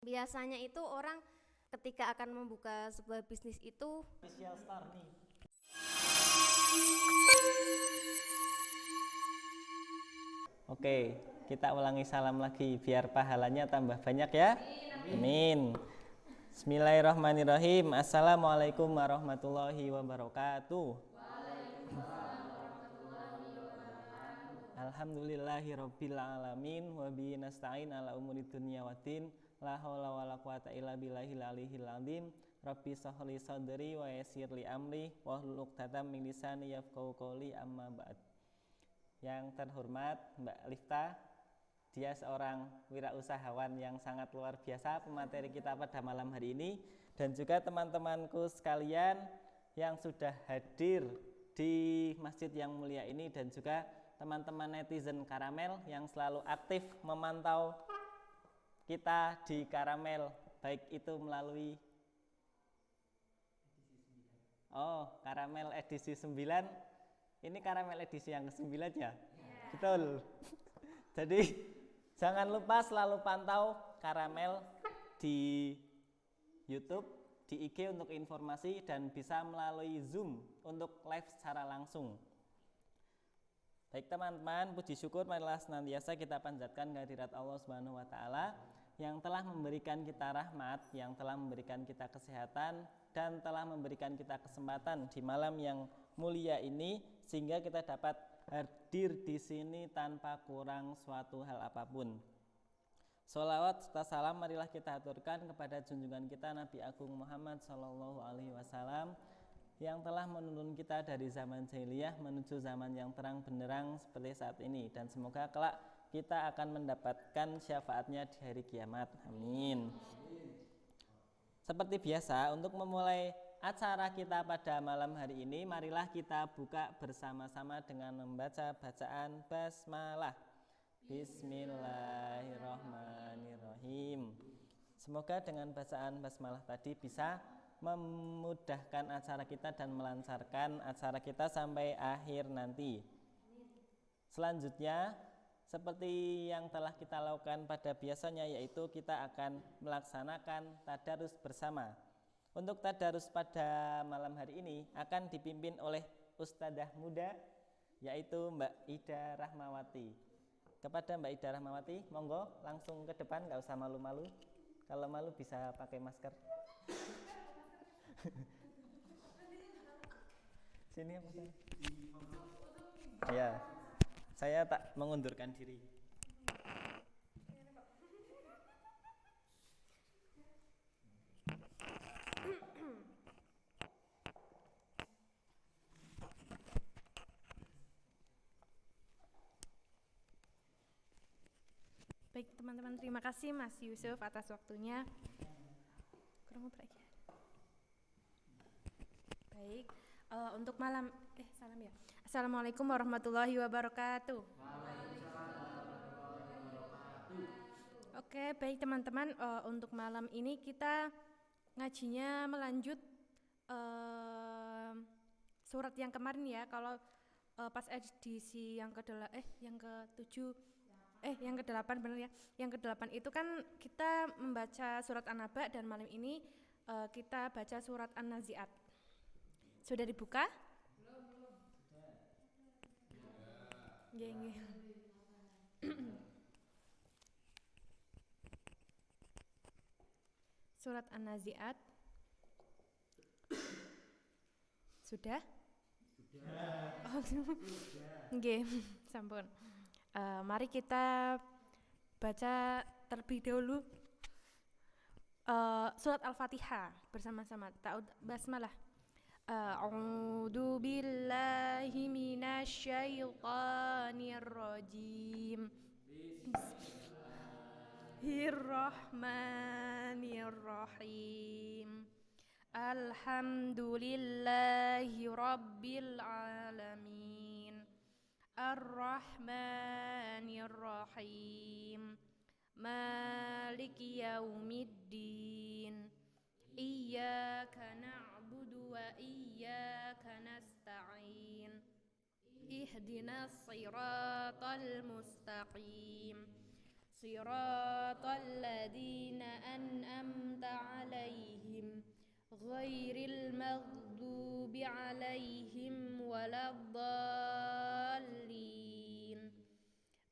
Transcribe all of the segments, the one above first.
Biasanya itu orang ketika akan membuka sebuah bisnis itu Official Star nih. Oke, kita ulangi salam lagi biar pahalanya tambah banyak ya. Amin. Bismillahirrahmanirrahim. Assalamualaikum warahmatullahi wabarakatuh. Alhamdulillahirabbil alamin wa bihi nasta'in ala umuri dunya waddin. La haula wala quwata illa billahil aliyil azim. Rabbi shrahli sadri wa yassir li amri wahlul 'uqdatam min lisani yafqahu qawli, amma ba'd. Yang terhormat Mbak Lifta, dia seorang wirausahawan yang sangat luar biasa pemateri kita pada malam hari ini, dan juga teman-temanku sekalian yang sudah hadir di masjid yang mulia ini, dan juga teman-teman netizen Karamel yang selalu aktif memantau kita di Karamel, baik itu melalui Karamel edisi 9. Ini Karamel edisi yang ke-9 ya? Betul. Jadi jangan lupa selalu pantau Karamel di YouTube, di IG untuk informasi, dan bisa melalui Zoom untuk live secara langsung. Baik teman-teman, puji syukur marilah senantiasa kita panjatkan kehadirat Allah Subhanahu wa taala yang telah memberikan kita rahmat, yang telah memberikan kita kesehatan, dan telah memberikan kita kesempatan di malam yang mulia ini sehingga kita dapat hadir di sini tanpa kurang suatu hal apapun. Sholawat serta salam marilah kita aturkan kepada junjungan kita Nabi Agung Muhammad Sallallahu Alaihi Wasallam yang telah menuntun kita dari zaman jahiliyah menuju zaman yang terang benderang seperti saat ini, dan semoga kelak kita akan mendapatkan syafaatnya di hari kiamat. Amin. Seperti biasa, untuk memulai acara kita pada malam hari ini, marilah kita buka bersama-sama dengan membaca bacaan basmalah. Bismillahirrahmanirrahim. Semoga dengan bacaan basmalah tadi bisa memudahkan acara kita dan melancarkan acara kita sampai akhir nanti. Selanjutnya, seperti yang telah kita lakukan pada biasanya, yaitu kita akan melaksanakan tadarus bersama. Untuk tadarus pada malam hari ini akan dipimpin oleh Ustadzah muda, yaitu Mbak Ida Rahmawati. Kepada Mbak Ida Rahmawati, monggo langsung ke depan, nggak usah malu-malu. Kalau malu bisa pakai masker. Sini apa saya? Ya, saya tak mengundurkan diri. Baik teman-teman, terima kasih Mas Yusuf atas waktunya. Kurang apa lagi? Baik, untuk malam salam ya. Assalamualaikum warahmatullahi wabarakatuh. Oke, baik teman-teman, untuk malam ini kita ngajinya melanjut surat yang kemarin ya. Kalau pas edisi yang yang ke-8 benar ya. Yang ke-8 itu kan kita membaca surat An-Naba, dan malam ini kita baca surat An-Nazi'at. Sudah dibuka? Belum. Nggih. Surat An-Nazi'at. Sudah? Oh, nggih, sampun. Mari kita baca terlebih dahulu surat Al-Fatihah bersama-sama. Ta'ud basmalah. A'udzu billahi minasyaitonir rajim. Bismillahirrahmanirrahim. Alhamdulillahi rabbil alamin. Ar-Rahmanir-Rahim. Maliki yaumiddin. Iyyaka na'budu wa iyyaka nasta'in. Ihdinas siratal mustaqim. Siratal ladzina an'amta 'alaihim ghairil maghdubi 'alaihim waladdallin.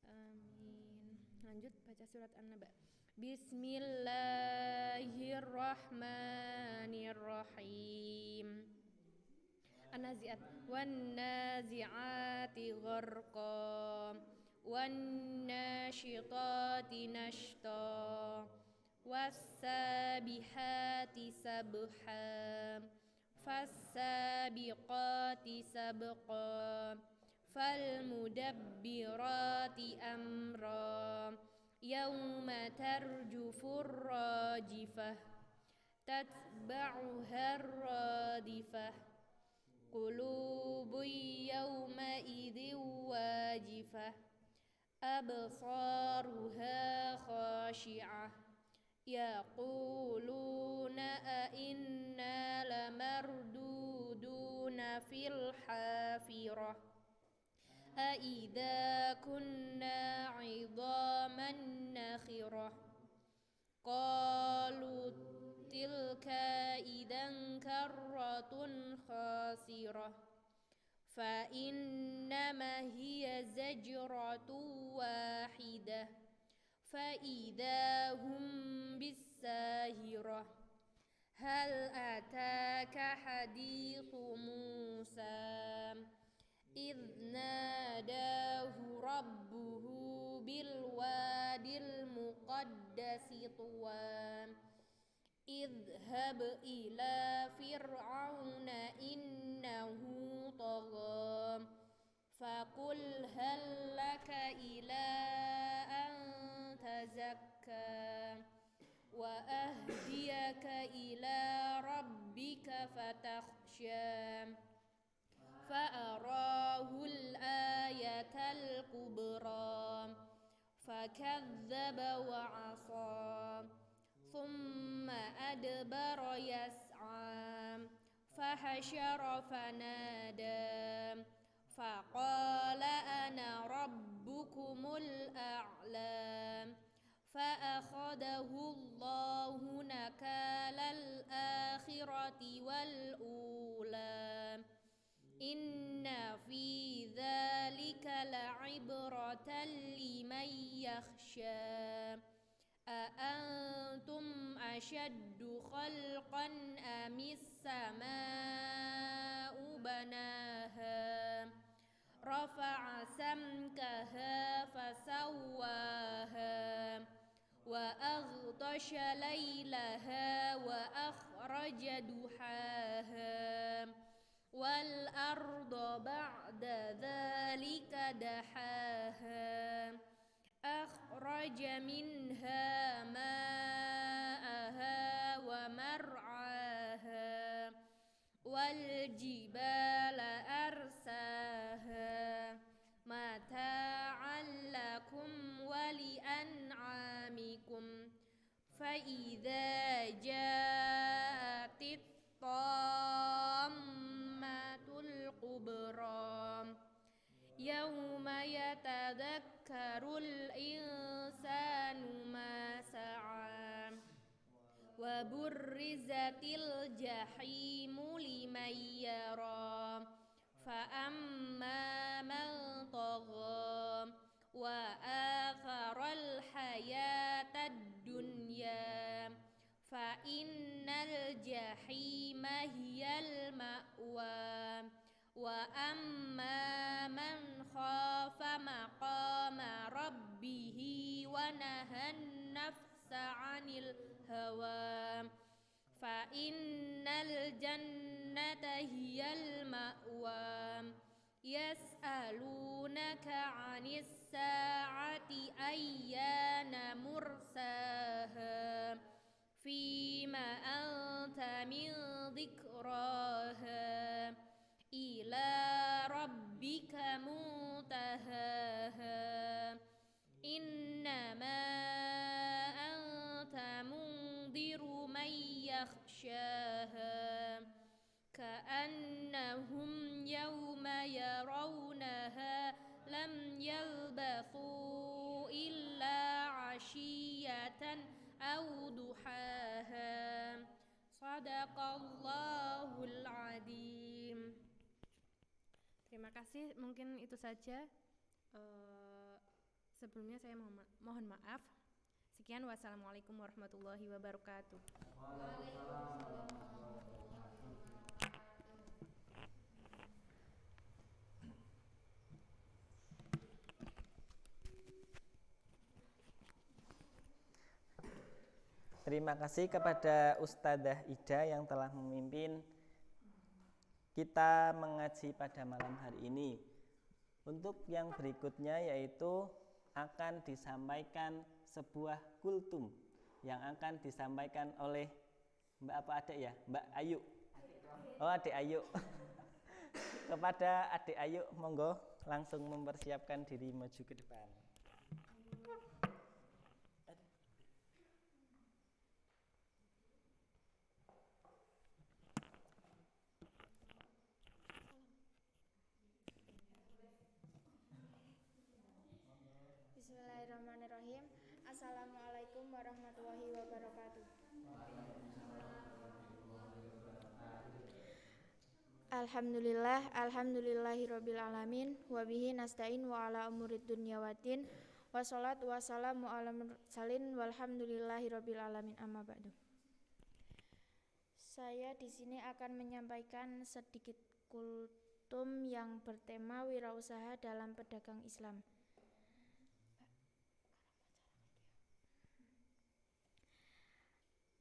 Amin. Lanjut baca surat An-Naba. Bismillahirrahmanirrahim. An-Nazi'at wan-nazi'ati gharqa wan-nasyitati nashta was-sabihati sabha fas-sabiqati sabqa falmudabbirati amra yauma tarjufur rajifah tatba'uhar radifah qulubun yawma idhin wajifah absaruha khashi'ah yaquluna a inna lamarduduna fil hafirah a idza kunna 'idhaman nakhirah qalu tilka idzan karratun khasirah fa innama hiya zajratun wahidah fa idza hum bis-sahirah hal ataka hadithu Musa idh nadahu rabbuhu bil wadil muqaddasi tuwa idhhab ila fir'auna innahu tagha faqul hal laka ila an tazakka wa ahdiyaka ila rabbika fatakhsha fa'arahu al-ayatal kubra fakadzdzaba wa 'asa thumma adbara yas'a fahasyara fanada faqala ana rabbukumul a'la fa'akhadahu Allahu nakalal akhirati wal ula inna fi dzalika la'ibratan liman yakhsha أأنتم أشد خلقا أم السماء بناها رفع سمكها فسواها وأغطش ليلها وأخرج ضحاها والأرض بعد ذلك دحاها أخرج منها ماءها ومرعاها والجبال أرساها متاعا لكم ولأنعامكم فإذا جاءت الطامة الكبرى يوم يتذكر الإنسان ما سعى وبرزت الجحيم لمن يرى فأما من طغى وآثر الحياة الدنيا فإن الجحيم هي المأوى وأما من خاف مقام ربه ونهى النفس عن الهوى فإن الجنة هي المأوى يسألونك عن الساعة أيان مرساها فيما أنت من ذكراها إلى ربك منتهاها إنما أنت منذر من يخشاها كأنهم يوم يرونها لم يلبثوا إلا kasih, mungkin itu saja. Sebelumnya saya mohon maaf. Sekian, wassalamualaikum warahmatullahi wabarakatuh. Terima kasih kepada Ustadzah Ida yang telah memimpin kita mengaji pada malam hari ini. Untuk yang berikutnya yaitu akan disampaikan sebuah kultum yang akan disampaikan oleh Mbak apa adik ya? Mbak Ayu. Oh, Adik Ayu. Kepada Adik Ayu, monggo langsung mempersiapkan diri maju ke depan. Bismillahirrahmanirrahim. Assalamualaikum warahmatullahi wabarakatuh. Alhamdulillahirabbil alamin wa bihi nasta'in wa ala umurid dunya waddin wassalatu wassalamu ala mursalin walhamdulillahirabbil alamin amma ba'du. Saya di sini akan menyampaikan sedikit kultum yang bertema wirausaha dalam pedagang Islam.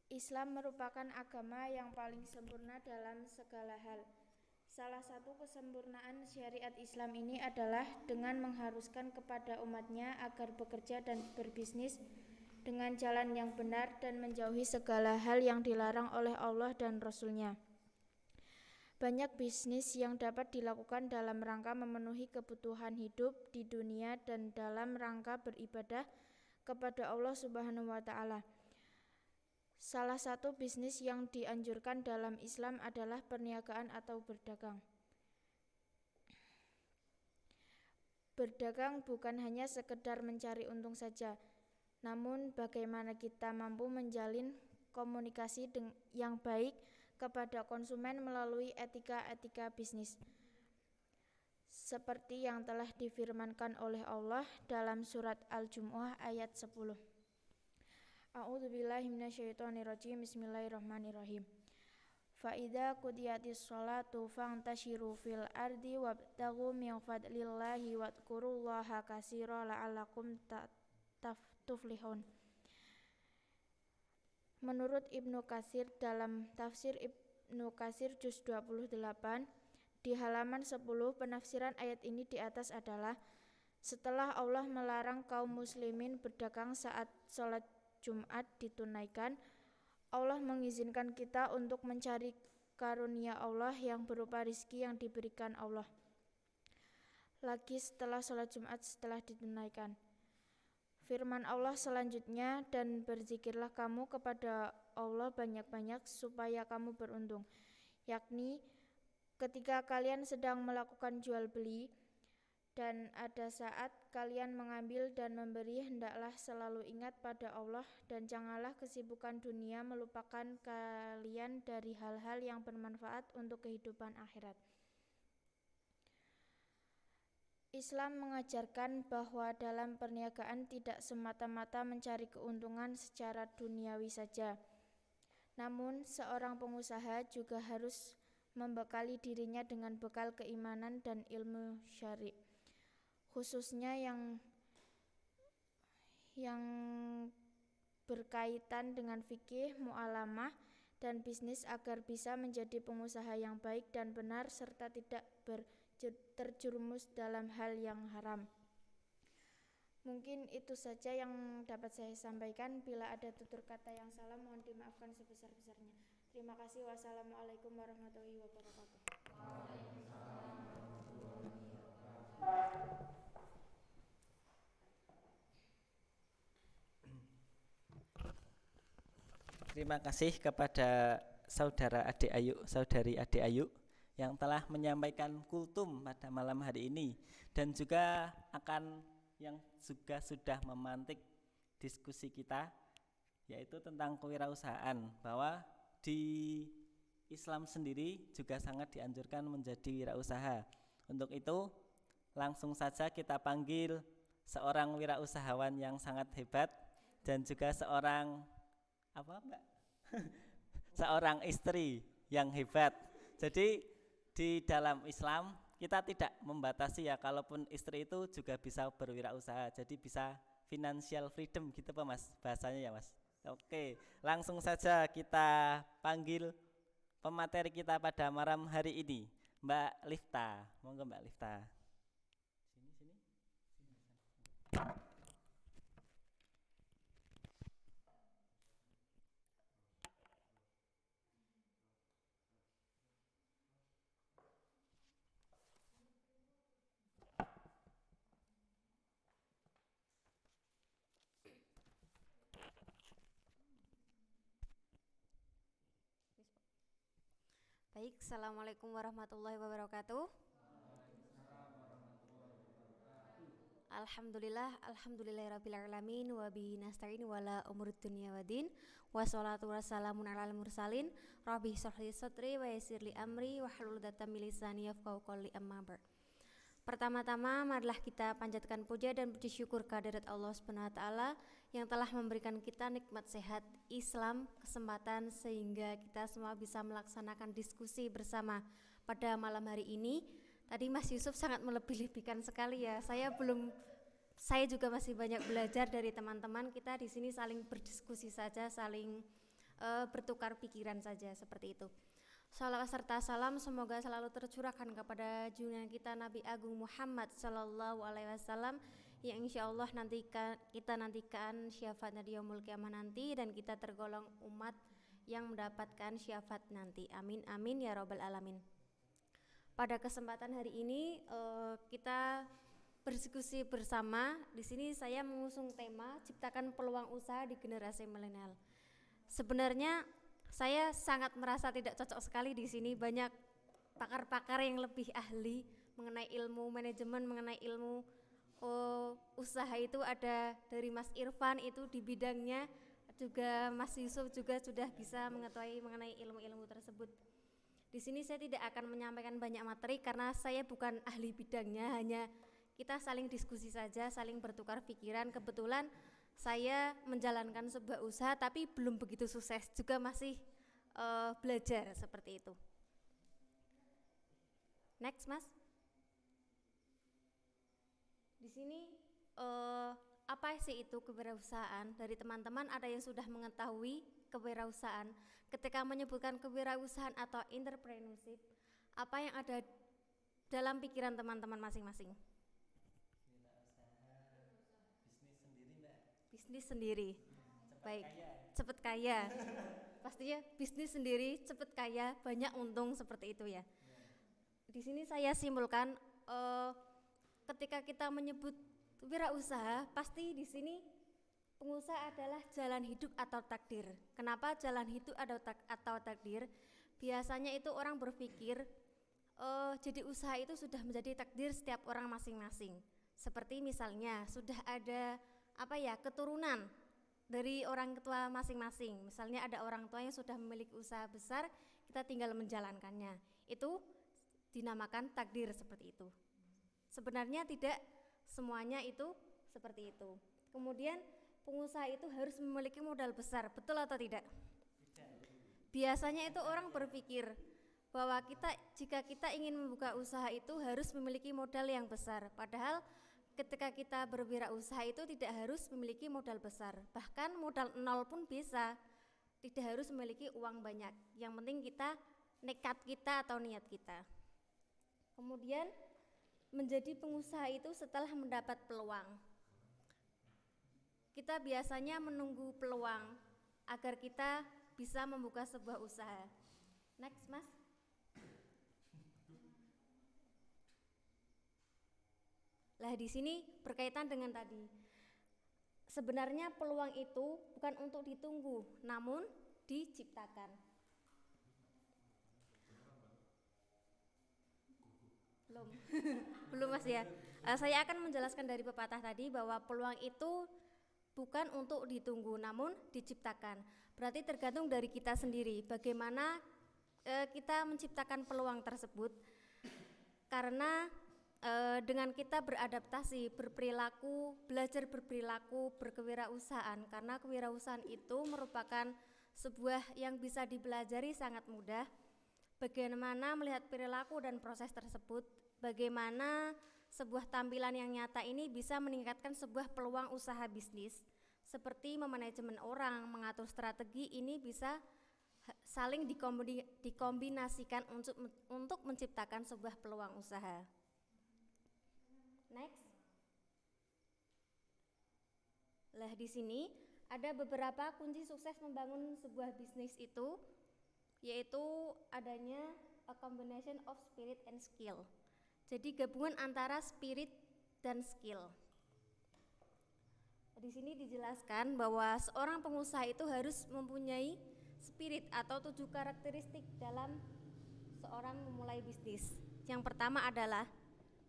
Islam merupakan agama yang paling sempurna dalam segala hal. Salah satu kesempurnaan syariat Islam ini adalah dengan mengharuskan kepada umatnya agar bekerja dan berbisnis dengan jalan yang benar dan menjauhi segala hal yang dilarang oleh Allah dan Rasul-Nya. Banyak bisnis yang dapat dilakukan dalam rangka memenuhi kebutuhan hidup di dunia dan dalam rangka beribadah kepada Allah Subhanahu wa Ta'ala. Salah satu bisnis yang dianjurkan dalam Islam adalah perniagaan atau berdagang. Berdagang bukan hanya sekedar mencari untung saja, namun bagaimana kita mampu menjalin komunikasi yang baik kepada konsumen melalui etika-etika bisnis. Seperti yang telah difirmankan oleh Allah dalam surat Al-Jumu'ah ayat 10. A'udzubillahi minasyaitonirrajim. Bismillahirrahmanirrahim. Fa idza qudiyatis sholatu fantashiru fil ardi wabtaghu min fadlillahi wadhkurullaha katsiran la'allakum tuflihun. Menurut Ibnu Katsir dalam tafsir Ibnu Katsir juz 28 di halaman 10, penafsiran ayat ini di atas adalah setelah Allah melarang kaum muslimin berdagang saat sholat Jumat ditunaikan, Allah mengizinkan kita untuk mencari karunia Allah yang berupa rizki yang diberikan Allah lagi setelah sholat Jumat setelah ditunaikan. Firman Allah selanjutnya, dan berzikirlah kamu kepada Allah banyak-banyak supaya kamu beruntung, yakni ketika kalian sedang melakukan jual beli dan ada saat kalian mengambil dan memberi, hendaklah selalu ingat pada Allah dan janganlah kesibukan dunia melupakan kalian dari hal-hal yang bermanfaat untuk kehidupan akhirat. Islam mengajarkan bahwa dalam perniagaan tidak semata-mata mencari keuntungan secara duniawi saja. Namun, seorang pengusaha juga harus membekali dirinya dengan bekal keimanan dan ilmu syar'i, khususnya yang berkaitan dengan fikih, mu'alamah, dan bisnis agar bisa menjadi pengusaha yang baik dan benar serta tidak terjerumus dalam hal yang haram. Mungkin itu saja yang dapat saya sampaikan. Bila ada tutur kata yang salah, mohon dimaafkan sebesar-besarnya. Terima kasih. Wassalamualaikum warahmatullahi wabarakatuh. Terima kasih kepada saudara Adik Ayu, saudari Adik Ayu yang telah menyampaikan kultum pada malam hari ini dan juga yang juga sudah memantik diskusi kita, yaitu tentang kewirausahaan, bahwa di Islam sendiri juga sangat dianjurkan menjadi wirausaha. Untuk itu, langsung saja kita panggil seorang wirausahawan yang sangat hebat dan juga seorang apa, Mbak? Seorang istri yang hebat. Jadi di dalam Islam kita tidak membatasi ya, kalaupun istri itu juga bisa berwirausaha. Jadi bisa financial freedom gitu Pak Mas, bahasanya ya Mas. Oke, langsung saja kita panggil pemateri kita pada malam hari ini, Mbak Lifta. Monggo Mbak Lifta. Sini. Baik, Assalamualaikum warahmatullahi wabarakatuh. Alhamdulillahirrabbilalamin wa bihi nasta'in wala umurud dunya waddin wassalatu wassalamun alal mursalin rabbi shrahli sadri wa yassirli amri wahlul 'uqdatam min lisani yafqahu qawli amma ba'd. Pertama-tama marilah kita panjatkan puja dan puji syukur kehadirat Allah Subhanahu wa taala yang telah memberikan kita nikmat sehat Islam, kesempatan sehingga kita semua bisa melaksanakan diskusi bersama pada malam hari ini. Tadi Mas Yusuf sangat melebih-lebihkan sekali ya. Saya juga masih banyak belajar dari teman-teman. Kita di sini saling berdiskusi saja, saling bertukar pikiran saja seperti itu. Salawat serta salam semoga selalu tercurahkan kepada junjungan kita Nabi Agung Muhammad Sallallahu Alaihi Wasallam yang insya Allah kita nantikan syafaatnya di yaumul kiamah nanti dan kita tergolong umat yang mendapatkan syafaat nanti. Amin amin ya robbal alamin. Pada kesempatan hari ini kita berdiskusi bersama. Di sini saya mengusung tema ciptakan peluang usaha di generasi milenial. Sebenarnya saya sangat merasa tidak cocok sekali di sini, banyak pakar-pakar yang lebih ahli mengenai ilmu manajemen, mengenai ilmu usaha itu ada dari Mas Irfan itu di bidangnya, juga Mas Yusuf juga sudah bisa mengetahui mengenai ilmu-ilmu tersebut. Di sini saya tidak akan menyampaikan banyak materi karena saya bukan ahli bidangnya, hanya kita saling diskusi saja, saling bertukar pikiran. Kebetulan saya menjalankan sebuah usaha tapi belum begitu sukses, juga masih belajar seperti itu. Next Mas. Di sini apa sih itu kewirausahaan? Dari teman-teman ada yang sudah mengetahui kewirausahaan. Ketika menyebutkan kewirausahaan atau entrepreneurship, apa yang ada dalam pikiran teman-teman masing-masing? Bisnis sendiri. Baik, cepat kaya. Pastinya bisnis sendiri, cepat kaya, banyak untung seperti itu ya. Di sini saya simpulkan ketika kita menyebut wirausaha, pasti di sini pengusaha adalah jalan hidup atau takdir. Kenapa jalan hidup atau takdir? Biasanya itu orang berpikir jadi usaha itu sudah menjadi takdir setiap orang masing-masing. Seperti misalnya sudah ada keturunan dari orang tua masing-masing. Misalnya ada orang tua yang sudah memiliki usaha besar, kita tinggal menjalankannya. Itu dinamakan takdir seperti itu. Sebenarnya tidak semuanya itu seperti itu. Kemudian pengusaha itu harus memiliki modal besar, betul atau tidak? Biasanya itu orang berpikir bahwa jika kita ingin membuka usaha itu harus memiliki modal yang besar. Padahal ketika kita berwirausaha itu tidak harus memiliki modal besar, bahkan modal nol pun bisa, tidak harus memiliki uang banyak. Yang penting kita nekat kita atau niat kita. Kemudian menjadi pengusaha itu setelah mendapat peluang. Kita biasanya menunggu peluang agar kita bisa membuka sebuah usaha. Next Mas. Lah di sini berkaitan dengan tadi. Sebenarnya peluang itu bukan untuk ditunggu, namun diciptakan. Belum Mas ya. Saya akan menjelaskan dari pepatah tadi bahwa peluang itu bukan untuk ditunggu, namun diciptakan. Berarti tergantung dari kita sendiri, bagaimana kita menciptakan peluang tersebut. Karena dengan kita beradaptasi, berperilaku, belajar berperilaku, berkewirausahaan, karena kewirausahaan itu merupakan sebuah yang bisa dipelajari sangat mudah. Bagaimana melihat perilaku dan proses tersebut, bagaimana sebuah tampilan yang nyata ini bisa meningkatkan sebuah peluang usaha bisnis, seperti memanajemen orang, mengatur strategi, ini bisa saling dikombinasikan untuk menciptakan sebuah peluang usaha. Next. Lah di sini ada beberapa kunci sukses membangun sebuah bisnis itu, yaitu adanya a combination of spirit and skill. Jadi gabungan antara spirit dan skill. Di sini dijelaskan bahwa seorang pengusaha itu harus mempunyai spirit atau 7 karakteristik dalam seorang memulai bisnis. Yang pertama adalah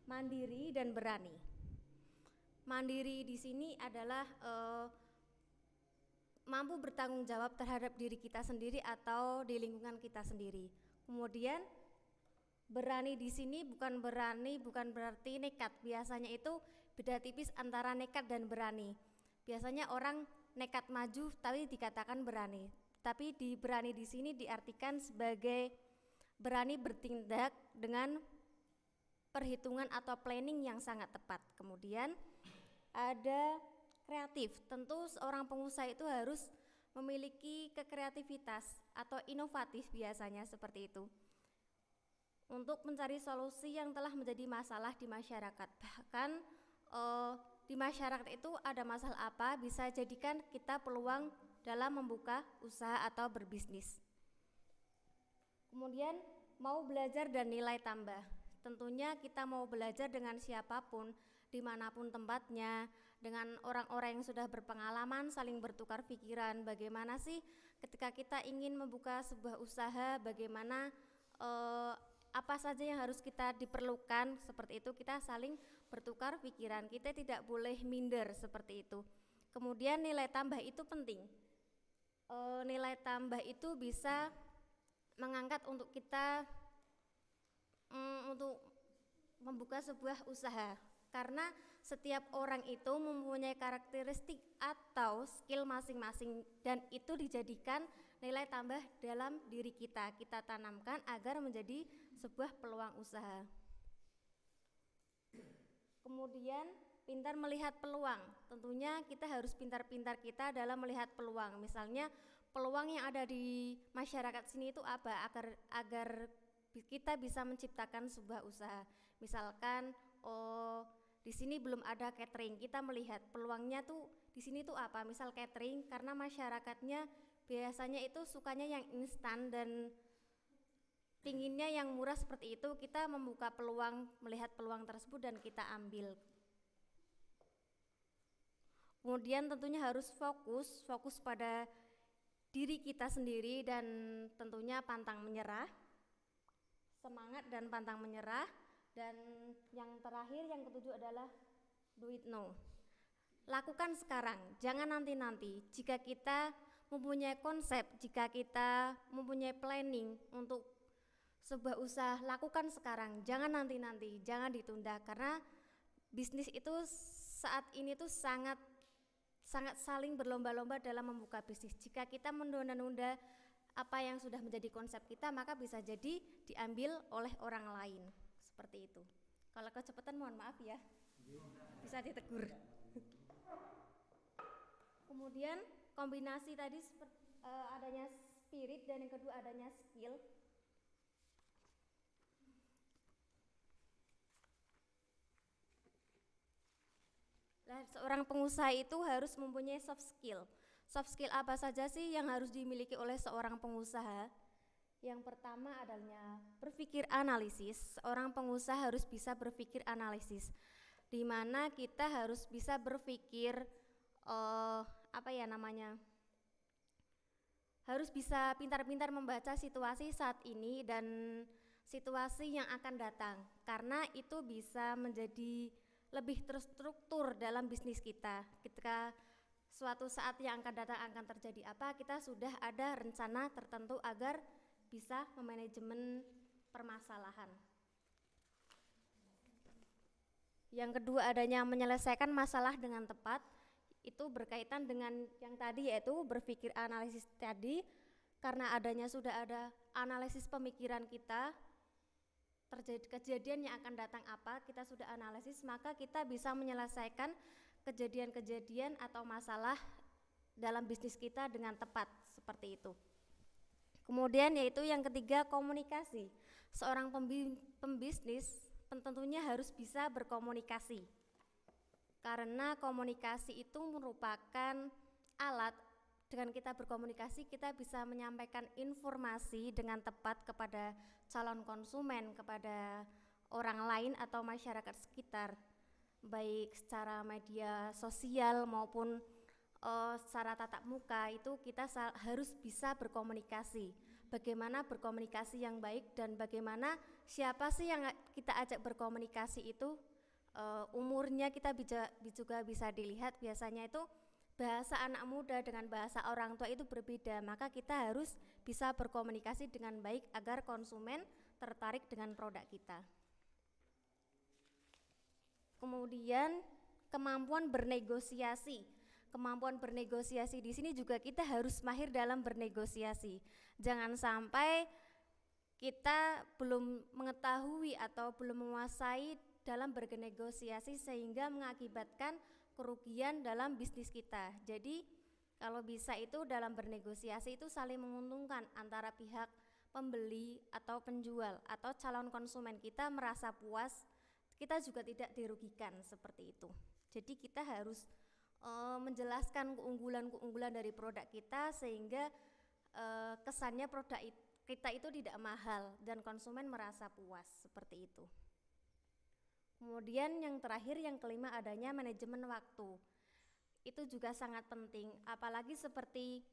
mandiri dan berani. Mandiri di sini adalah mampu bertanggung jawab terhadap diri kita sendiri atau di lingkungan kita sendiri. Kemudian berani di sini bukan berarti nekat. Biasanya itu beda tipis antara nekat dan berani. Biasanya orang nekat maju tapi dikatakan berani. Tapi berani di sini diartikan sebagai berani bertindak dengan perhitungan atau planning yang sangat tepat. Kemudian ada kreatif. Tentu seorang pengusaha itu harus memiliki kekreativitas atau inovatif, biasanya seperti itu, untuk mencari solusi yang telah menjadi masalah di masyarakat. Bahkan di masyarakat itu ada masalah apa, bisa jadikan kita peluang dalam membuka usaha atau berbisnis. Kemudian mau belajar dan nilai tambah. Tentunya kita mau belajar dengan siapapun, dimanapun tempatnya, dengan orang-orang yang sudah berpengalaman, saling bertukar pikiran. Bagaimana sih ketika kita ingin membuka sebuah usaha, bagaimana apa saja yang harus kita diperlukan, seperti itu kita saling bertukar pikiran. Kita tidak boleh minder seperti itu. Kemudian nilai tambah itu penting. Nilai tambah itu bisa mengangkat untuk kita untuk membuka sebuah usaha, karena setiap orang itu mempunyai karakteristik atau skill masing-masing, dan itu dijadikan nilai tambah dalam diri kita tanamkan agar menjadi sebuah peluang usaha. Kemudian pintar melihat peluang. Tentunya kita harus pintar-pintar kita dalam melihat peluang. Misalnya peluang yang ada di masyarakat sini itu apa, agar kita bisa menciptakan sebuah usaha. Misalkan di sini belum ada catering, kita melihat peluangnya tuh di sini tuh apa, misal catering, karena masyarakatnya biasanya itu sukanya yang instan dan pinginnya yang murah seperti itu. Kita membuka peluang, melihat peluang tersebut dan kita ambil. Kemudian tentunya harus fokus pada diri kita sendiri dan tentunya pantang menyerah, semangat dan pantang menyerah. Dan yang terakhir, yang ketujuh adalah do it now. Lakukan sekarang, jangan nanti-nanti. Jika kita mempunyai konsep, jika kita mempunyai planning untuk sebuah usaha, lakukan sekarang, jangan nanti-nanti, jangan ditunda. Karena bisnis itu saat ini tuh sangat saling berlomba-lomba dalam membuka bisnis. Jika kita menunda-nunda apa yang sudah menjadi konsep kita, maka bisa jadi diambil oleh orang lain. Seperti itu. Kalau kecepatan mohon maaf ya, bisa ditegur. Kemudian kombinasi tadi adanya spirit dan yang kedua adanya skill. Nah, seorang pengusaha itu harus mempunyai soft skill. Soft skill apa saja sih yang harus dimiliki oleh seorang pengusaha? Yang pertama adalah berpikir analisis. Seorang pengusaha harus bisa berpikir analisis, di mana kita harus bisa berpikir harus bisa pintar-pintar membaca situasi saat ini dan situasi yang akan datang, karena itu bisa menjadi lebih terstruktur dalam bisnis kita. Ketika suatu saat yang akan datang akan terjadi apa, kita sudah ada rencana tertentu agar bisa memanajemen permasalahan. Yang kedua, adanya menyelesaikan masalah dengan tepat. Itu berkaitan dengan yang tadi, yaitu berpikir analisis tadi. Karena adanya sudah ada analisis pemikiran kita, terjadi kejadian yang akan datang apa, kita sudah analisis, maka kita bisa menyelesaikan kejadian-kejadian atau masalah dalam bisnis kita dengan tepat, seperti itu. Kemudian yaitu yang ketiga, komunikasi. Seorang pembisnis tentunya harus bisa berkomunikasi, karena komunikasi itu merupakan alat. Dengan kita berkomunikasi, kita bisa menyampaikan informasi dengan tepat kepada calon konsumen, kepada orang lain atau masyarakat sekitar, baik secara media sosial maupun secara tatap muka. Itu kita harus bisa berkomunikasi. Bagaimana berkomunikasi yang baik dan bagaimana siapa sih yang kita ajak berkomunikasi itu, umurnya kita juga bisa dilihat. Biasanya itu bahasa anak muda dengan bahasa orang tua itu berbeda, maka kita harus bisa berkomunikasi dengan baik agar konsumen tertarik dengan produk kita. Kemudian kemampuan bernegosiasi. Kemampuan bernegosiasi di sini juga kita harus mahir dalam bernegosiasi. Jangan sampai kita belum mengetahui atau belum menguasai dalam bernegosiasi sehingga mengakibatkan kerugian dalam bisnis kita. Jadi kalau bisa itu dalam bernegosiasi itu saling menguntungkan antara pihak pembeli atau penjual atau calon konsumen, kita merasa puas, kita juga tidak dirugikan, seperti itu. Jadi kita harus menjelaskan keunggulan-keunggulan dari produk kita sehingga kesannya produk kita itu tidak mahal dan konsumen merasa puas, seperti itu. Kemudian yang terakhir, yang kelima, adanya manajemen waktu. Itu juga sangat penting, apalagi seperti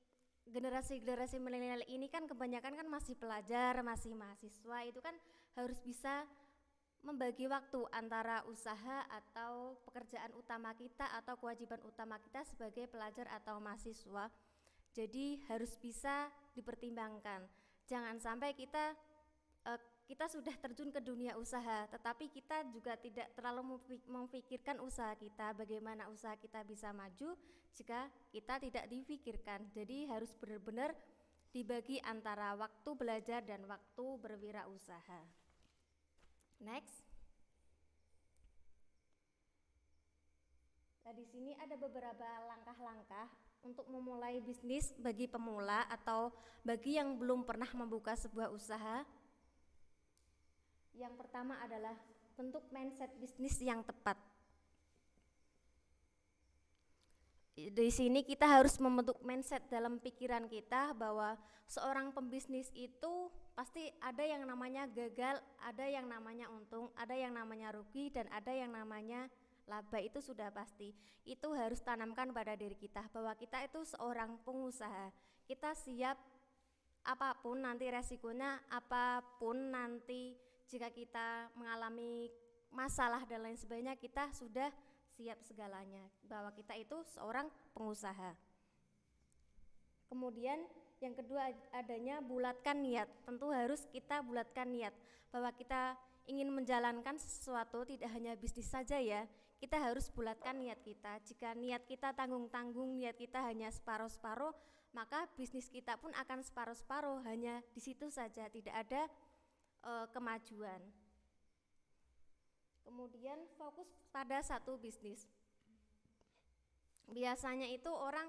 generasi milenial ini kan kebanyakan kan masih pelajar, masih mahasiswa, itu kan harus bisa membagi waktu antara usaha atau pekerjaan utama kita atau kewajiban utama kita sebagai pelajar atau mahasiswa. Jadi harus bisa dipertimbangkan. Jangan sampai kita sudah terjun ke dunia usaha, tetapi kita juga tidak terlalu memikirkan usaha kita, bagaimana usaha kita bisa maju jika kita tidak dipikirkan. Jadi harus benar-benar dibagi antara waktu belajar dan waktu berwirausaha. Next. Nah, di sini ada beberapa langkah-langkah untuk memulai bisnis bagi pemula atau bagi yang belum pernah membuka sebuah usaha. Yang pertama adalah bentuk mindset bisnis yang tepat. Di sini kita harus membentuk mindset dalam pikiran kita bahwa seorang pembisnis itu pasti ada yang namanya gagal, ada yang namanya untung, ada yang namanya rugi, dan ada yang namanya laba. Itu sudah pasti. Itu harus tanamkan pada diri kita bahwa kita itu seorang pengusaha. Kita siap apapun nanti resikonya, apapun nanti jika kita mengalami masalah dan lain sebagainya, kita sudah siap segalanya, bahwa kita itu seorang pengusaha. Kemudian yang kedua, adanya bulatkan niat. Tentu harus kita bulatkan niat bahwa kita ingin menjalankan sesuatu, tidak hanya bisnis saja ya. Kita harus bulatkan niat kita. Jika niat kita tanggung-tanggung, niat kita hanya separuh-separuh, maka bisnis kita pun akan separuh-separuh, hanya di situ saja, tidak ada kemajuan. Kemudian fokus pada satu bisnis. Biasanya itu orang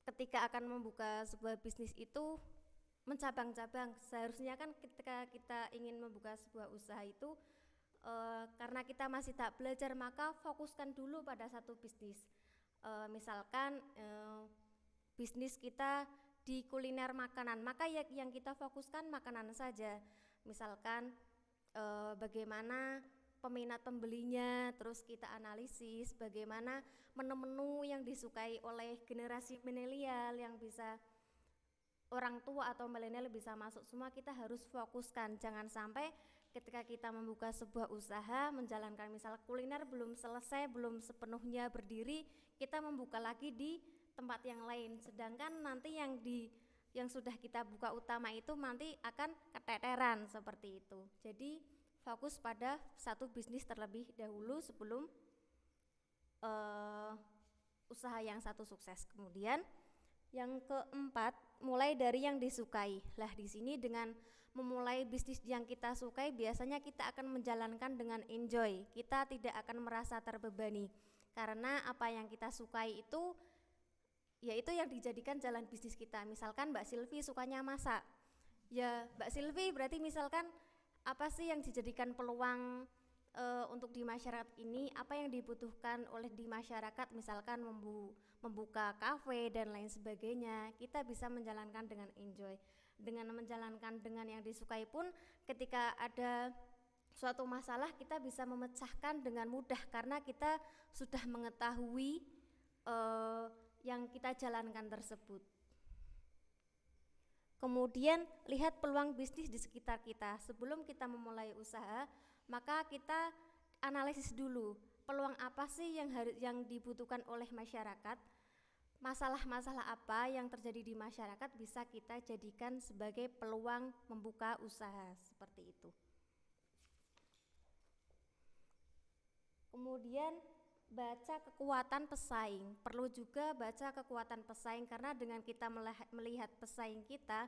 ketika akan membuka sebuah bisnis itu mencabang-cabang. Seharusnya kan ketika kita ingin membuka sebuah usaha itu karena kita masih tak belajar, maka fokuskan dulu pada satu bisnis. Misalkan bisnis kita di kuliner makanan, maka yang kita fokuskan makanan saja. Misalkan bagaimana peminat pembelinya, terus kita analisis bagaimana menu-menu yang disukai oleh generasi milenial yang bisa orang tua atau milenial bisa masuk semua, kita harus fokuskan. Jangan sampai ketika kita membuka sebuah usaha, menjalankan misal kuliner belum selesai, belum sepenuhnya berdiri, kita membuka lagi di tempat yang lain, sedangkan nanti yang sudah kita buka utama itu nanti akan keteteran, seperti itu. Jadi fokus pada satu bisnis terlebih dahulu sebelum usaha yang satu sukses. Kemudian yang keempat, mulai dari yang disukai. Lah di sini dengan memulai bisnis yang kita sukai, biasanya kita akan menjalankan dengan enjoy. Kita tidak akan merasa terbebani. Karena apa yang kita sukai itu yaitu yang dijadikan jalan bisnis kita. Misalkan Mbak Silvi sukanya masak. Ya, Mbak Silvi berarti misalkan apa sih yang dijadikan peluang untuk di masyarakat ini, apa yang dibutuhkan oleh di masyarakat, misalkan membuka kafe dan lain sebagainya. Kita bisa menjalankan dengan enjoy. Dengan menjalankan dengan yang disukai pun, ketika ada suatu masalah kita bisa memecahkan dengan mudah karena kita sudah mengetahui yang kita jalankan tersebut. Kemudian lihat peluang bisnis di sekitar kita. Sebelum kita memulai usaha, maka kita analisis dulu peluang apa sih yang dibutuhkan oleh masyarakat. Masalah-masalah apa yang terjadi di masyarakat bisa kita jadikan sebagai peluang membuka usaha, seperti itu. Kemudian baca kekuatan pesaing. Perlu juga baca kekuatan pesaing karena dengan kita melihat pesaing kita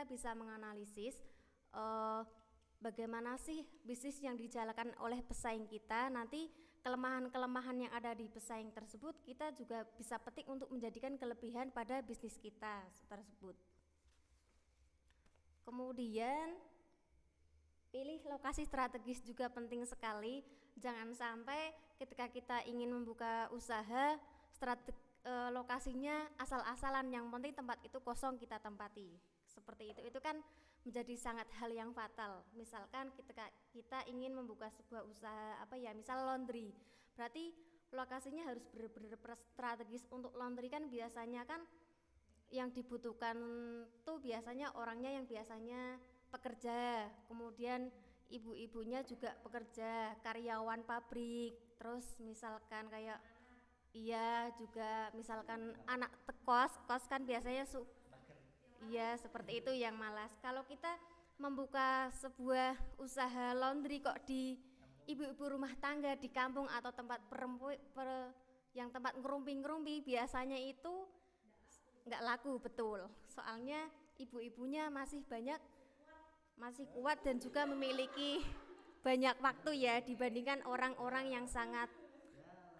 bisa menganalisis bagaimana sih bisnis yang dijalankan oleh pesaing kita. Nanti kelemahan-kelemahan yang ada di pesaing tersebut kita juga bisa petik untuk menjadikan kelebihan pada bisnis kita tersebut. Kemudian pilih lokasi strategis juga penting sekali. Jangan sampai ketika kita ingin membuka usaha lokasinya asal-asalan, yang penting tempat itu kosong kita tempati. Seperti itu kan menjadi sangat hal yang fatal. Misalkan ketika kita ingin membuka sebuah usaha misal laundry, berarti lokasinya harus benar-benar strategis. Untuk laundry kan biasanya kan yang dibutuhkan tuh biasanya orangnya yang biasanya pekerja, kemudian ibu-ibunya juga pekerja, karyawan pabrik, terus misalkan kayak juga misalkan anak kos kan biasanya seperti itu yang malas. Kalau kita membuka sebuah usaha laundry kok di ibu-ibu rumah tangga di kampung atau tempat yang tempat ngerumpi-ngerumpi, biasanya itu nggak laku, betul. Soalnya ibu-ibunya masih kuat dan juga memiliki banyak waktu ya dibandingkan orang-orang yang sangat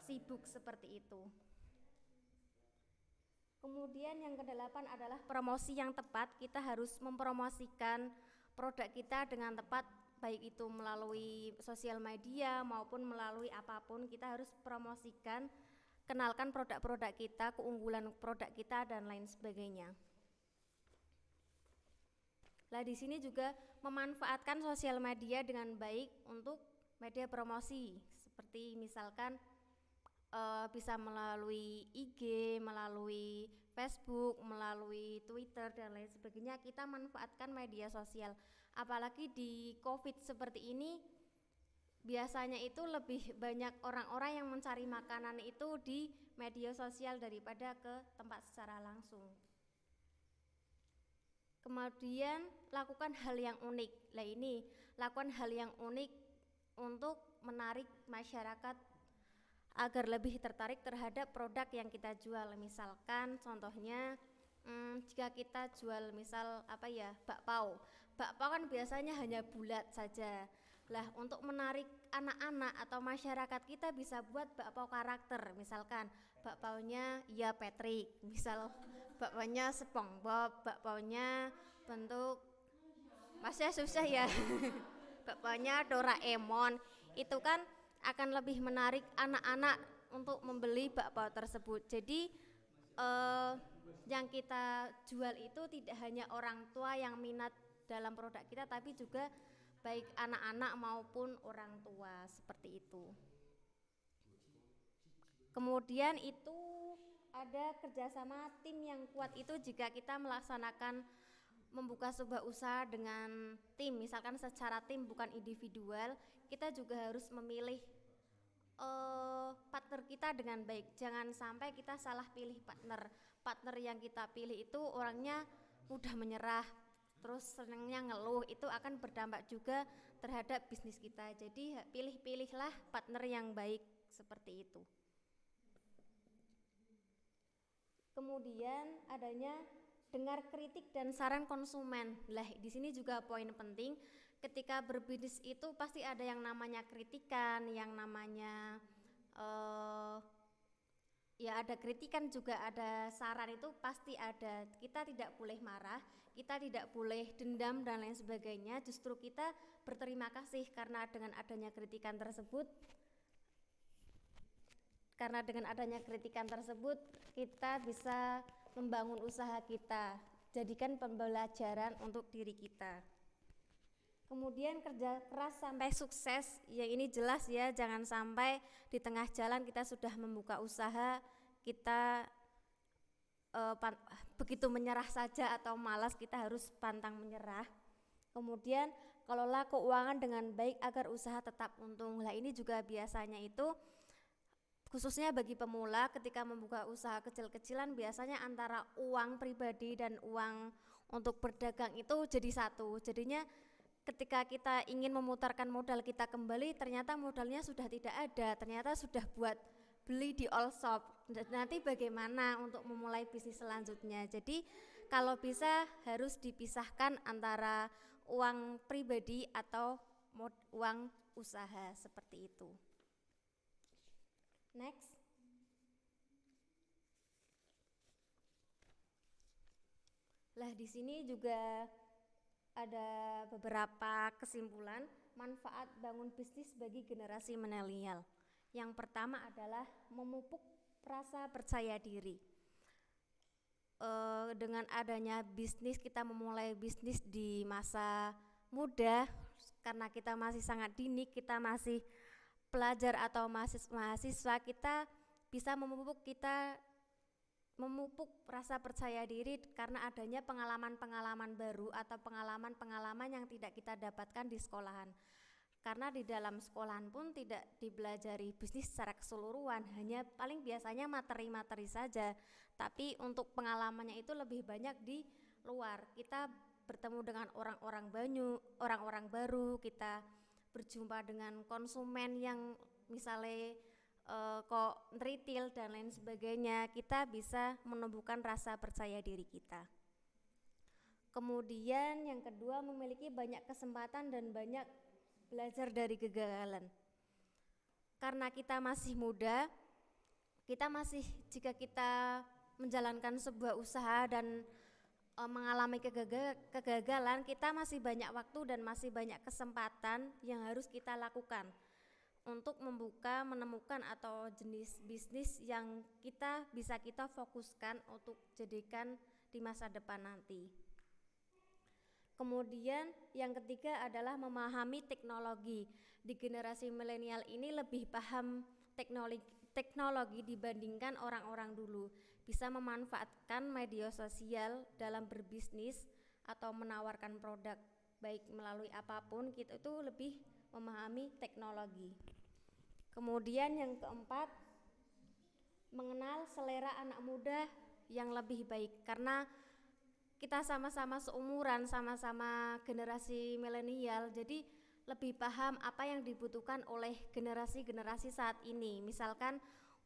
sibuk seperti itu. Kemudian yang kedelapan adalah promosi yang tepat. Kita harus mempromosikan produk kita dengan tepat, baik itu melalui sosial media maupun melalui apapun. Kita harus promosikan, kenalkan produk-produk kita, keunggulan produk kita dan lain sebagainya. Lah di sini juga memanfaatkan sosial media dengan baik untuk media promosi, seperti misalkan bisa melalui IG, melalui Facebook, melalui Twitter dan lain sebagainya. Kita manfaatkan media sosial. Apalagi di COVID seperti ini, biasanya itu lebih banyak orang-orang yang mencari makanan itu di media sosial daripada ke tempat secara langsung. Kemudian lakukan hal yang unik. Lakukan hal yang unik untuk menarik masyarakat agar lebih tertarik terhadap produk yang kita jual. Misalkan contohnya jika kita jual misal bakpao kan biasanya hanya bulat saja. Lah untuk menarik anak-anak atau masyarakat, kita bisa buat bakpao karakter. Misalkan bakpaonya Patrick, misal bakpaonya SpongeBob, bakpaonya bentuk masih susah ya. Bakpaonya Doraemon. Itu kan akan lebih menarik anak-anak untuk membeli bakpao tersebut. Jadi yang kita jual itu tidak hanya orang tua yang minat dalam produk kita, tapi juga baik anak-anak maupun orang tua, seperti itu. Kemudian itu ada kerjasama tim yang kuat itu jika kita melaksanakan membuka sebuah usaha dengan tim, misalkan secara tim bukan individual. Kita juga harus memilih partner kita dengan baik. Jangan sampai kita salah pilih partner yang kita pilih itu orangnya mudah menyerah, terus senangnya ngeluh, itu akan berdampak juga terhadap bisnis kita. Jadi pilih-pilihlah partner yang baik seperti itu. Kemudian adanya dengar kritik dan saran konsumen. Lah, di sini juga poin penting. Ketika berbisnis itu pasti ada yang namanya kritikan, yang namanya ya ada kritikan juga ada saran, itu pasti ada. Kita tidak boleh marah, kita tidak boleh dendam dan lain sebagainya. Justru kita berterima kasih karena dengan adanya kritikan tersebut. Karena dengan adanya kritikan tersebut kita bisa membangun usaha kita, jadikan pembelajaran untuk diri kita. Kemudian kerja keras sampai sukses, ya ini jelas ya, jangan sampai di tengah jalan kita sudah membuka usaha, kita begitu menyerah saja atau malas, kita harus pantang menyerah. Kemudian kelola keuangan dengan baik agar usaha tetap untung. Lah ini juga biasanya itu khususnya bagi pemula ketika membuka usaha kecil-kecilan, biasanya antara uang pribadi dan uang untuk berdagang itu jadi satu. Jadinya ketika kita ingin memutarkan modal kita kembali, ternyata modalnya sudah tidak ada, ternyata sudah buat beli di all shop. Nanti bagaimana untuk memulai bisnis selanjutnya? Jadi kalau bisa harus dipisahkan antara uang pribadi atau uang usaha, seperti itu. Next. Lah di sini juga ada beberapa kesimpulan manfaat bangun bisnis bagi generasi milenial. Yang pertama adalah memupuk rasa percaya diri. Dengan adanya bisnis, kita memulai bisnis di masa muda, karena kita masih sangat dini, kita masih pelajar atau mahasiswa, kita bisa memupuk rasa percaya diri karena adanya pengalaman-pengalaman baru atau pengalaman-pengalaman yang tidak kita dapatkan di sekolahan. Karena di dalam sekolahan pun tidak dipelajari bisnis secara keseluruhan, hanya paling biasanya materi-materi saja. Tapi untuk pengalamannya itu lebih banyak di luar. Kita bertemu dengan orang-orang baru, kita berjumpa dengan konsumen yang misalnya kok retail dan lain sebagainya, kita bisa menumbuhkan rasa percaya diri kita. Kemudian yang kedua, memiliki banyak kesempatan dan banyak belajar dari kegagalan. Karena kita masih muda, jika kita menjalankan sebuah usaha dan mengalami kegagalan, kita masih banyak waktu dan masih banyak kesempatan yang harus kita lakukan untuk menemukan atau jenis bisnis yang bisa kita fokuskan untuk jadikan di masa depan nanti. Kemudian yang ketiga adalah memahami teknologi. Di generasi milenial ini lebih paham teknologi dibandingkan orang-orang dulu. Bisa memanfaatkan media sosial dalam berbisnis atau menawarkan produk, baik melalui apapun, kita itu lebih memahami teknologi. Kemudian yang keempat, mengenal selera anak muda yang lebih baik, karena kita sama-sama seumuran, sama-sama generasi milenial, jadi lebih paham apa yang dibutuhkan oleh generasi-generasi saat ini. Misalkan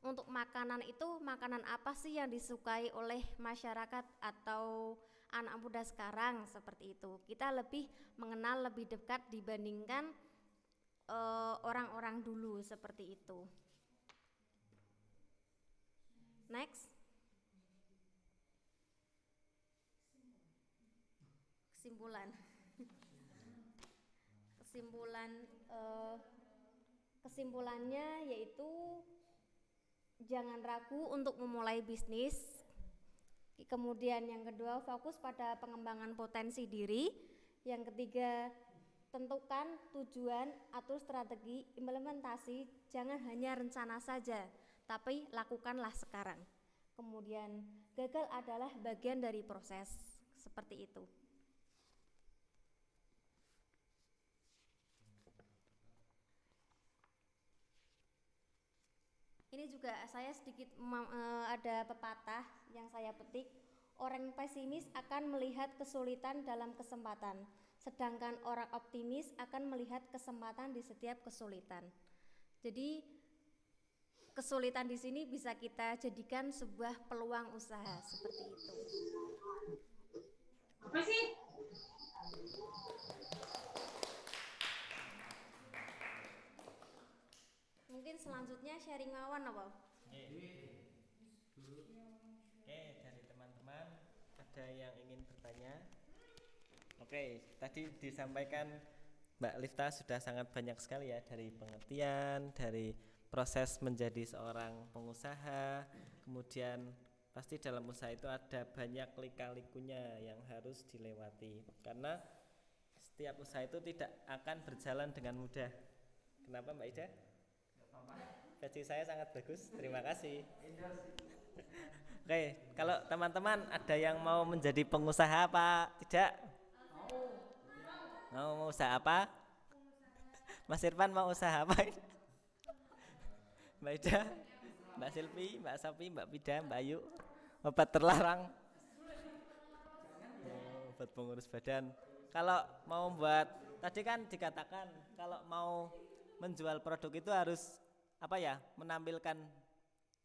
untuk makanan itu, makanan apa sih yang disukai oleh masyarakat atau anak muda sekarang, seperti itu. Kita lebih mengenal lebih dekat dibandingkan orang-orang dulu, seperti itu. Next. Kesimpulannya yaitu jangan ragu untuk memulai bisnis. Kemudian yang kedua, fokus pada pengembangan potensi diri. Yang ketiga, tentukan tujuan, atur strategi, implementasi, jangan hanya rencana saja, tapi lakukanlah sekarang. Kemudian gagal adalah bagian dari proses, seperti itu. Ini juga saya sedikit ada pepatah yang saya petik. Orang yang pesimis akan melihat kesulitan dalam kesempatan, sedangkan orang optimis akan melihat kesempatan di setiap kesulitan. Jadi kesulitan di sini bisa kita jadikan sebuah peluang usaha seperti itu. Apa sih? Mungkin selanjutnya sharing Wawan apa? Oke, dari teman-teman ada yang ingin bertanya? Oke, tadi disampaikan Mbak Lifta sudah sangat banyak sekali ya, dari pengertian, dari proses menjadi seorang pengusaha, kemudian pasti dalam usaha itu ada banyak lika-likunya yang harus dilewati, karena setiap usaha itu tidak akan berjalan dengan mudah. Kenapa Mbak Ida? Gaji saya sangat bagus, terima kasih. Oke, kalau teman-teman ada yang mau menjadi pengusaha apa tidak? Mau usaha apa? Mas Irfan mau usaha apa? Mbak Ida, Mbak Silvi, Mbak Sapi, Mbak Pida, Mbak Ayu. Obat terlarang. Obat pengurus badan. Kalau mau buat, tadi kan dikatakan kalau mau menjual produk itu harus apa ya, menampilkan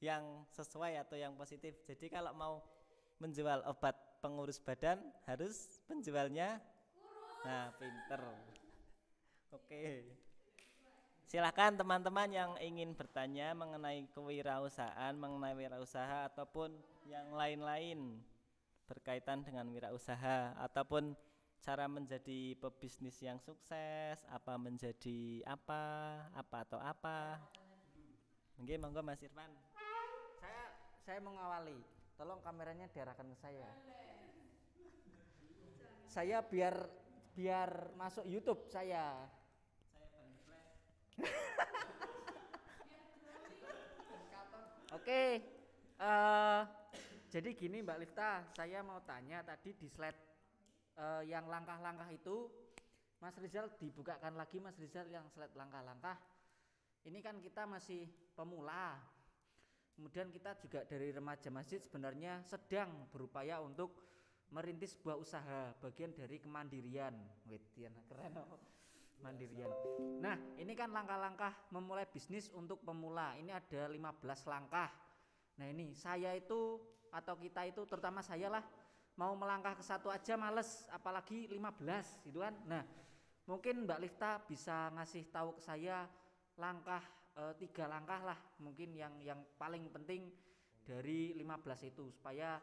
yang sesuai atau yang positif. Jadi kalau mau menjual obat pengurus badan harus penjualnya pinter. Oke. Silakan teman-teman yang ingin bertanya mengenai kewirausahaan, mengenai wirausaha ataupun yang lain-lain berkaitan dengan wirausaha, ataupun cara menjadi pebisnis yang sukses, apa menjadi apa atau apa. Mungkin monggo Mas Irfan. Saya mengawali. Tolong kameranya diarahkan ke saya. Saya biar masuk YouTube saya. Oke, jadi gini Mbak Lifta, saya mau tanya tadi di slide yang langkah-langkah itu, Mas Rizal dibukakan lagi Mas Rizal yang slide langkah-langkah. Ini kan kita masih pemula, kemudian kita juga dari remaja masjid sebenarnya sedang berupaya untuk merintis sebuah usaha, bagian dari kemandirian. Keren oh. Mandirian. Nah, ini kan langkah-langkah memulai bisnis untuk pemula. Ini ada 15 langkah. Nah, ini saya itu atau kita itu, terutama saya lah, mau melangkah ke satu aja males, apalagi 15 gitu kan. Nah, mungkin Mbak Lifta bisa ngasih tahu ke saya langkah 3 langkah lah mungkin yang paling penting dari 15 itu, supaya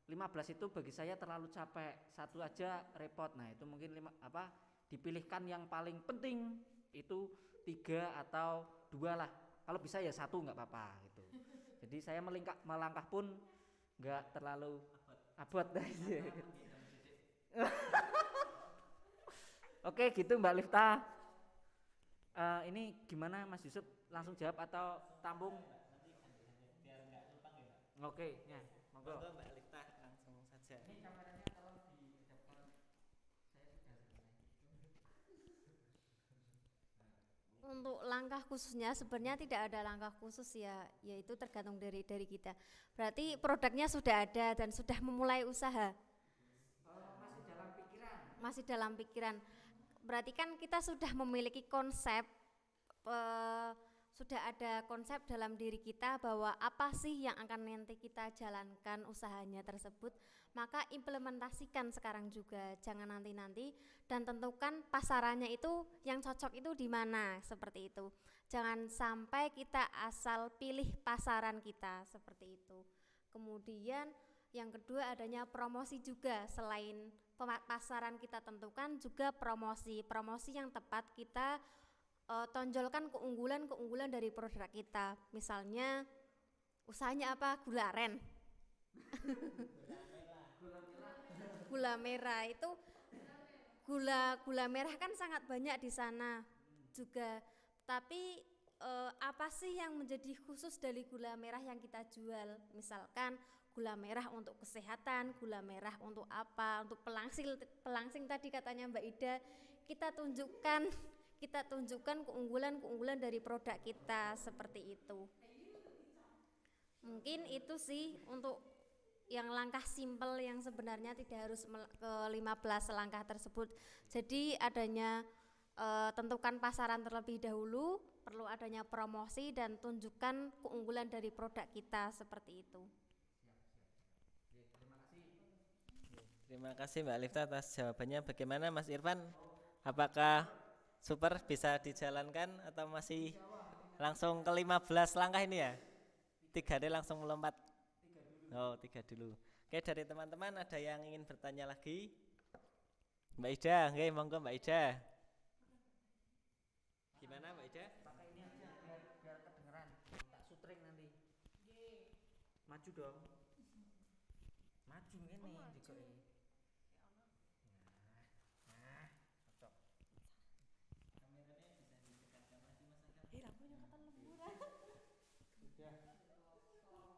15 itu bagi saya terlalu capek, satu aja repot. Nah, itu mungkin dipilihkan yang paling penting itu 3 atau 2 lah. Kalau bisa ya 1 nggak apa-apa gitu. Jadi saya melangkah pun nggak terlalu abot. Oke gitu Mbak Lifta. Ini gimana Mas Yusuf, langsung jawab atau tampung? Oke, ya, monggo. Mbak Lifta langsung saja. Ini kameranya tolong dihadapkan. Saya sudah selesai. Untuk langkah khususnya sebenarnya tidak ada langkah khusus ya, yaitu tergantung dari kita. Berarti produknya sudah ada dan sudah memulai usaha. Masih dalam pikiran. Masih dalam pikiran. Berarti kan kita sudah memiliki konsep, sudah ada konsep dalam diri kita bahwa apa sih yang akan nanti kita jalankan usahanya tersebut, maka implementasikan sekarang juga, jangan nanti-nanti, dan tentukan pasarannya itu yang cocok itu di mana, seperti itu. Jangan sampai kita asal pilih pasaran kita, seperti itu. Kemudian yang kedua adanya promosi juga, selain pasaran kita tentukan juga promosi yang tepat kita tonjolkan keunggulan dari produk kita. Misalnya usahanya apa? Gula aren. Gula merah itu gula merah kan sangat banyak di sana juga. Tapi apa sih yang menjadi khusus dari gula merah yang kita jual? Misalkan gula merah untuk kesehatan, gula merah untuk apa? Untuk pelangsing tadi katanya Mbak Ida, kita tunjukkan keunggulan dari produk kita, seperti itu. Mungkin itu sih untuk yang langkah simpel yang sebenarnya tidak harus ke 15 langkah tersebut. Jadi adanya tentukan pasaran terlebih dahulu, perlu adanya promosi dan tunjukkan keunggulan dari produk kita seperti itu. Terima kasih Mbak Lifta atas jawabannya. Bagaimana Mas Irfan? Apakah super bisa dijalankan atau masih langsung ke 15 langkah ini ya? 3 deh langsung melompat. Oh 3 dulu. Oke, dari teman-teman ada yang ingin bertanya lagi? Mbak Ida, oke monggo Mbak Ida. Gimana Mbak Ida? Pakai ini aja biar kedengeran. Tak sutring nanti. Maju dong. Maju ngene dikoki. Nah, cocok.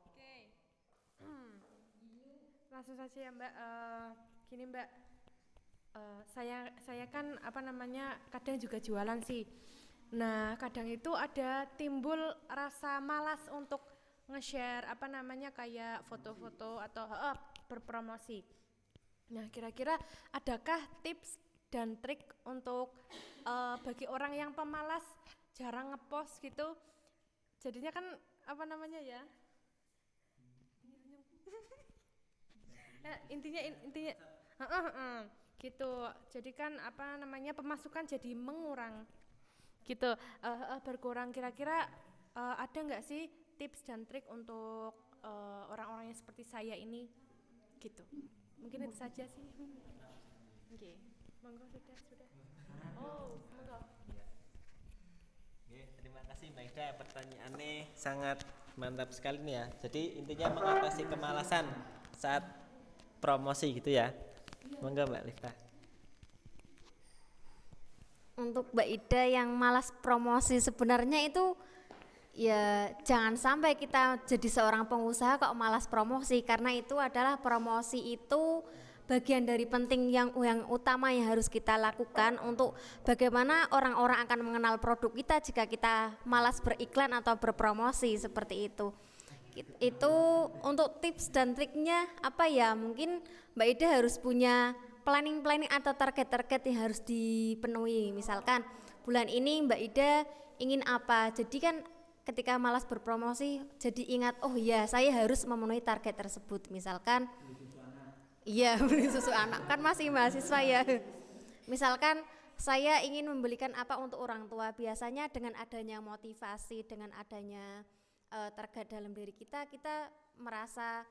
Oke. Langsung saja ya Mbak. Gini Mbak, saya kan kadang juga jualan sih. Nah kadang itu ada timbul rasa malas untuk nge-share kayak foto-foto atau berpromosi. Nah kira-kira adakah tips dan trik untuk bagi orang yang pemalas, jarang ngepost gitu, jadinya kan ya intinya gitu, jadi kan pemasukan jadi mengurang gitu, berkurang. Kira-kira ada nggak sih tips dan trik untuk orang-orang yang seperti saya ini gitu? Mungkin itu saja sih. Oke, monggo sudah. Oh monggo. Oke, terima kasih Mbak Ida, pertanyaannya sangat mantap sekali nih ya. Jadi intinya mengatasi kemalasan saat promosi gitu ya. Monggo Mbak Lifta. Untuk Mbak Ida yang malas promosi, sebenarnya itu ya jangan sampai kita jadi seorang pengusaha kok malas promosi, karena itu adalah promosi itu bagian dari penting yang utama yang harus kita lakukan untuk bagaimana orang-orang akan mengenal produk kita jika kita malas beriklan atau berpromosi seperti itu. Itu untuk tips dan triknya apa ya, mungkin Mbak Ida harus punya planning atau target yang harus dipenuhi. Misalkan bulan ini Mbak Ida ingin apa, jadi kan ketika malas berpromosi jadi ingat, oh ya saya harus memenuhi target tersebut. Misalkan iya beli susu anak, kan masih mahasiswa ya. Misalkan saya ingin membelikan apa untuk orang tua, biasanya dengan adanya motivasi, dengan adanya target dalam diri kita merasa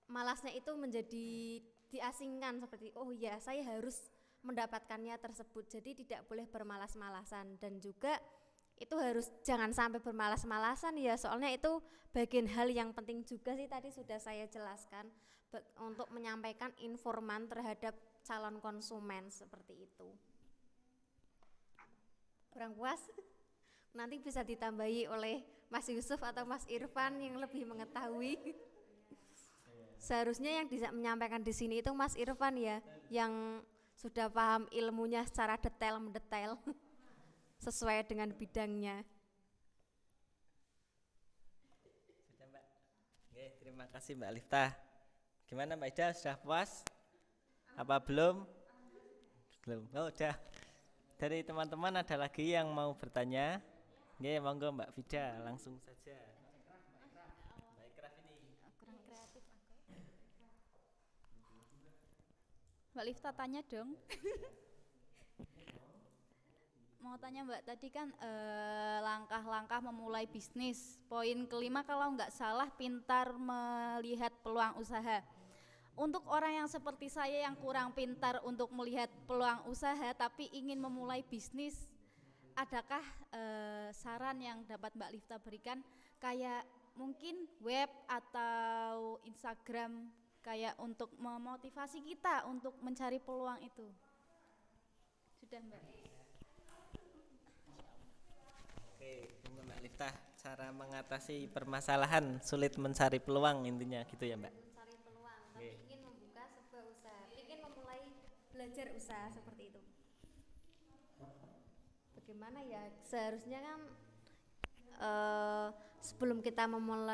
malasnya itu menjadi diasingkan, seperti oh ya saya harus mendapatkannya tersebut. Jadi tidak boleh bermalas-malasan, dan juga itu harus jangan sampai bermalas-malasan ya, soalnya itu bagian hal yang penting juga sih, tadi sudah saya jelaskan untuk menyampaikan informan terhadap calon konsumen seperti itu. Kurang puas? Nanti bisa ditambahi oleh Mas Yusuf atau Mas Irfan yang lebih mengetahui. Seharusnya yang bisa menyampaikan di sini itu Mas Irfan ya, yang sudah paham ilmunya secara mendetail sesuai dengan bidangnya. Sudah Mbak. Oke, terima kasih Mbak Lifta. Gimana Mbak Ida, sudah puas? Apa belum? Belum. Oh, udah. Dari teman-teman ada lagi yang mau bertanya? Oke, monggo Mbak Vida, langsung saja. Mbak Ikraf ini. Kurang kreatif aku. Mbak Lifta tanya dong. Mau tanya Mbak, tadi kan langkah-langkah memulai bisnis. Poin kelima kalau nggak salah, pintar melihat peluang usaha. Untuk orang yang seperti saya yang kurang pintar untuk melihat peluang usaha tapi ingin memulai bisnis, adakah saran yang dapat Mbak Lifta berikan, kayak mungkin web atau Instagram, kayak untuk memotivasi kita untuk mencari peluang itu? Sudah Mbak. Oke, Mbak Lifta, cara mengatasi permasalahan sulit mencari peluang, intinya gitu ya Mbak. Mencari peluang, tapi ingin membuka sebuah usaha, ingin memulai belajar usaha seperti itu. Bagaimana ya, seharusnya kan sebelum kita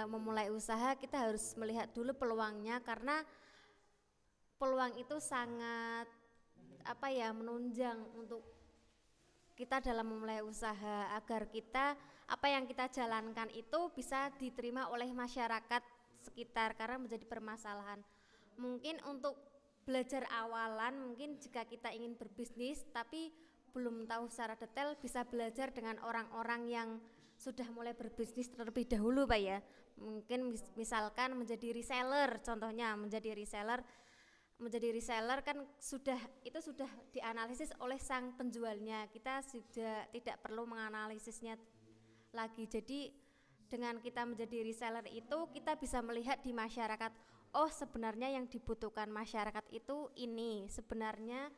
memulai usaha, kita harus melihat dulu peluangnya, karena peluang itu sangat menunjang untuk kita dalam memulai usaha, agar kita apa yang kita jalankan itu bisa diterima oleh masyarakat sekitar, karena menjadi permasalahan. Mungkin untuk belajar awalan, mungkin jika kita ingin berbisnis tapi belum tahu secara detail, bisa belajar dengan orang-orang yang sudah mulai berbisnis terlebih dahulu Pak ya. Mungkin misalkan menjadi reseller, contohnya menjadi reseller kan sudah dianalisis oleh sang penjualnya, kita sudah tidak perlu menganalisisnya lagi. Jadi dengan kita menjadi reseller itu kita bisa melihat di masyarakat, oh sebenarnya yang dibutuhkan masyarakat itu ini, sebenarnya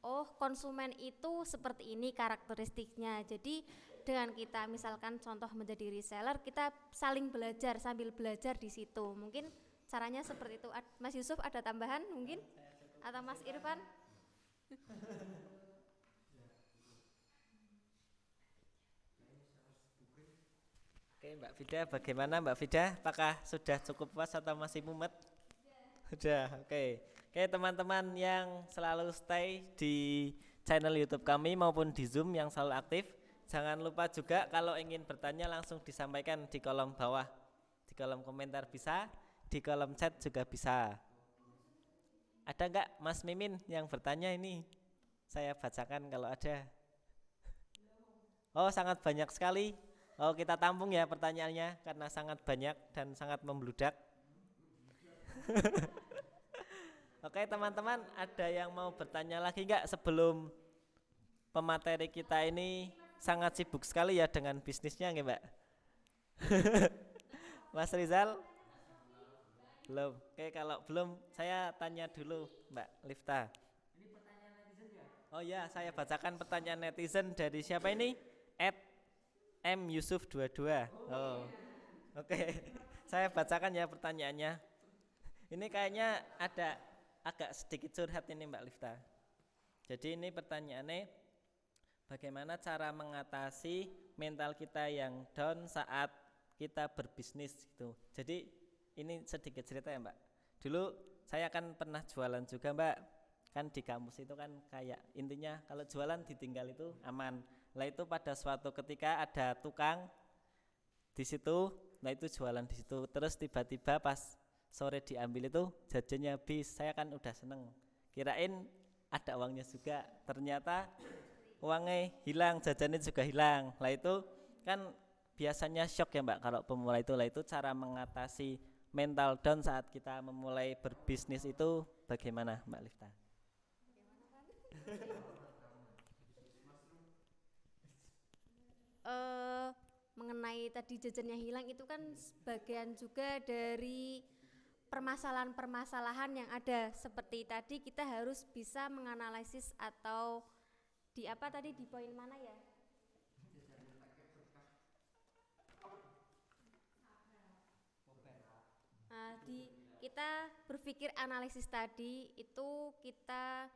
oh konsumen itu seperti ini karakteristiknya. Jadi dengan kita misalkan contoh menjadi reseller, kita saling belajar, sambil belajar di situ. Mungkin caranya seperti itu. Mas Yusuf ada tambahan mungkin? Atau Mas Irfan? Oke Mbak Vida, bagaimana Mbak Vida? Apakah sudah cukup puas atau masih mumet? Sudah, oke. Oke teman-teman yang selalu stay di channel YouTube kami maupun di Zoom yang selalu aktif, jangan lupa juga kalau ingin bertanya langsung disampaikan di kolom bawah, di kolom komentar bisa, di kolom chat juga bisa. Ada enggak Mas Mimin yang bertanya ini? Saya bacakan kalau ada. Oh sangat banyak sekali. Oh kita tampung ya pertanyaannya karena sangat banyak dan sangat membludak. Oke teman-teman, ada yang mau bertanya lagi enggak sebelum pemateri kita ini sangat sibuk sekali ya dengan bisnisnya nggih Mbak? Mas Rizal? Belum. Oke kalau belum saya tanya dulu Mbak Lifta. Ini pertanyaan netizen ya? Oh ya, saya bacakan pertanyaan netizen dari siapa ini? @myusuf22. Oh. Oke. Saya bacakan ya pertanyaannya. Ini kayaknya ada agak sedikit curhat ini Mbak Lifta. Jadi ini pertanyaannya, bagaimana cara mengatasi mental kita yang down saat kita berbisnis gitu. Jadi ini sedikit cerita ya Mbak. Dulu saya kan pernah jualan juga Mbak. Kan di kampus itu kan kayak intinya kalau jualan ditinggal itu aman. Lah itu pada suatu ketika ada tukang di situ, nah itu jualan di situ. Terus tiba-tiba pas sore diambil itu jajannya habis. Saya kan udah seneng. Kirain ada uangnya juga. Ternyata uangnya hilang, jajannya juga hilang. Lah itu kan biasanya shock ya Mbak kalau pemula itu. Lah itu cara mengatasi mental down saat kita memulai berbisnis itu bagaimana Mbak Lifta? Mengenai tadi jajannya hilang itu kan sebagian juga dari permasalahan-permasalahan yang ada. Seperti tadi kita harus bisa menganalisis atau di poin mana ya? Kita berpikir analisis tadi itu kita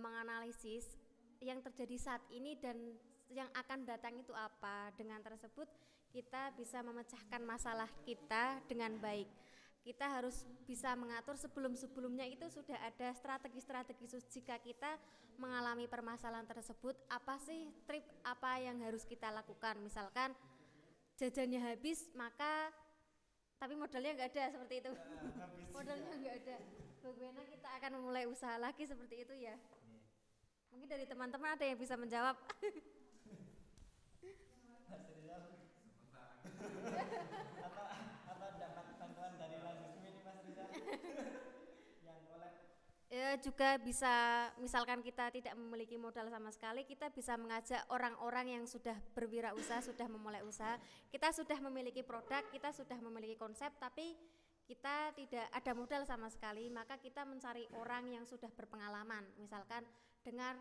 menganalisis yang terjadi saat ini dan yang akan datang itu apa. Dengan tersebut kita bisa memecahkan masalah kita dengan baik. Kita harus bisa mengatur sebelum-sebelumnya itu sudah ada strategi-strategi. Jika kita mengalami permasalahan tersebut, apa sih trik apa yang harus kita lakukan? Misalkan jajannya habis, maka tapi modalnya nggak ada seperti itu. Modalnya nggak ada. Bagaimana kita akan memulai usaha lagi seperti itu ya? Mungkin dari teman-teman ada yang bisa menjawab. Atau dapat bantuan dari langsung ini Mas Rizal yang kolek. Juga bisa, misalkan kita tidak memiliki modal sama sekali, kita bisa mengajak orang-orang yang sudah berwirausaha, sudah memulai usaha. Kita sudah memiliki produk, kita sudah memiliki konsep, tapi kita tidak ada modal sama sekali, maka kita mencari orang yang sudah berpengalaman. Misalkan dengan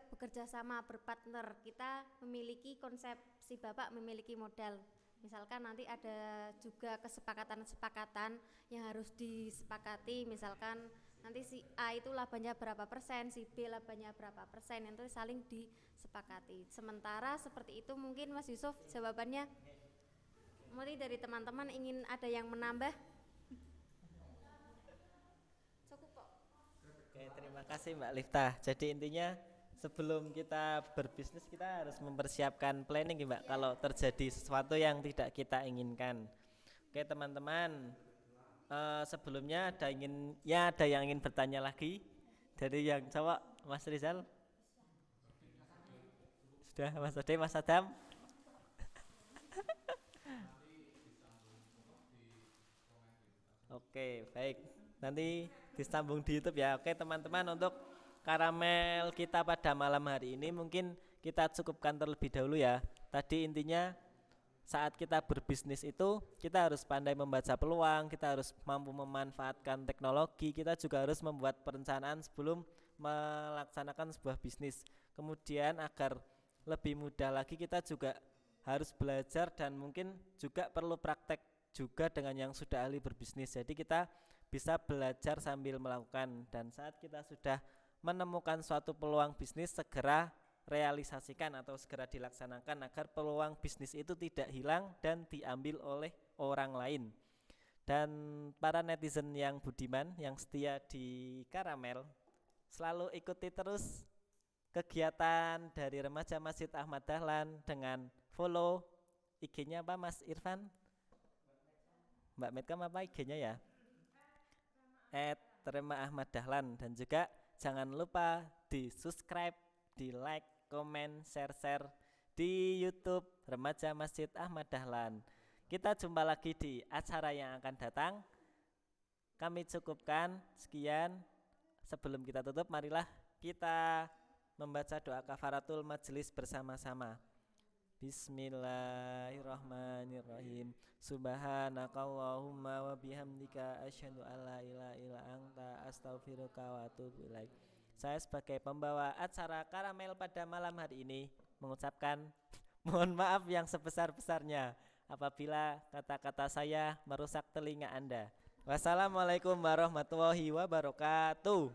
bekerja sama, berpartner, kita memiliki konsep, si bapak memiliki modal. Misalkan nanti ada juga kesepakatan-kesepakatan yang harus disepakati, misalkan nanti si A itu labanya berapa persen, si B labanya berapa persen, itu saling disepakati. Sementara seperti itu mungkin Mas Yusuf jawabannya. Mungkin dari teman-teman ingin ada yang menambah? Cukup kok. Oke, terima kasih Mbak Lifta. Jadi intinya sebelum kita berbisnis kita harus mempersiapkan planning ya Mbak, kalau terjadi sesuatu yang tidak kita inginkan. Oke teman-teman, sebelumnya ada yang ingin bertanya lagi dari yang cowok, Mas Rizal? Sudah, Mas Ade, Mas Adam? Oke, baik. Nanti disambung di YouTube ya. Oke, teman-teman, untuk karamel kita pada malam hari ini mungkin kita cukupkan terlebih dahulu ya. Tadi intinya saat kita berbisnis itu kita harus pandai membaca peluang, kita harus mampu memanfaatkan teknologi, kita juga harus membuat perencanaan sebelum melaksanakan sebuah bisnis. Kemudian agar lebih mudah lagi kita juga harus belajar dan mungkin juga perlu praktek juga dengan yang sudah ahli berbisnis. Jadi kita bisa belajar sambil melakukan, dan saat kita sudah menemukan suatu peluang bisnis segera realisasikan atau segera dilaksanakan agar peluang bisnis itu tidak hilang dan diambil oleh orang lain. Dan para netizen yang budiman, yang setia di Karamel, selalu ikuti terus kegiatan dari Remaja Masjid Ahmad Dahlan dengan follow IG-nya apa Mas Irfan? Mbak Medkam apa IG-nya ya? @Rema Ahmad Dahlan, dan juga jangan lupa di subscribe, di like, komen, share di YouTube Remaja Masjid Ahmad Dahlan. Kita jumpa lagi di acara yang akan datang. Kami cukupkan sekian. Sebelum kita tutup, marilah kita membaca doa kafaratul majelis bersama-sama. Bismillahirrahmanirrahim. Subhanakallahumma wa bihamdika asyhadu alla ilaha illa anta astaghfiruka wa atubu ilaik. Saya sebagai pembawa acara Karamel pada malam hari ini mengucapkan mohon maaf yang sebesar-besarnya apabila kata-kata saya merusak telinga Anda. Wassalamualaikum warahmatullahi wabarakatuh.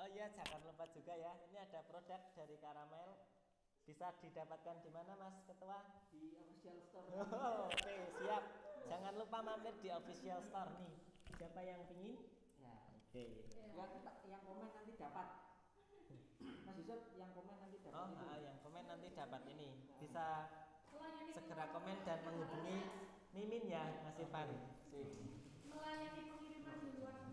Oh iya, jangan lupa juga ya, ini ada produk dari Karamel. Bisa didapatkan di mana Mas Ketua? Di official store. Oke, siap. Jangan lupa mampir di official store nih. Siapa yang pingin? Ya. Oke. Yang komen nanti dapat. Mas Yusuf, yang komen nanti dapat. Oh, yang komen nanti dapat ini. Bisa segera komen dan menghubungi Mimin ya, Mas Irfan. Melayani pengiriman di luar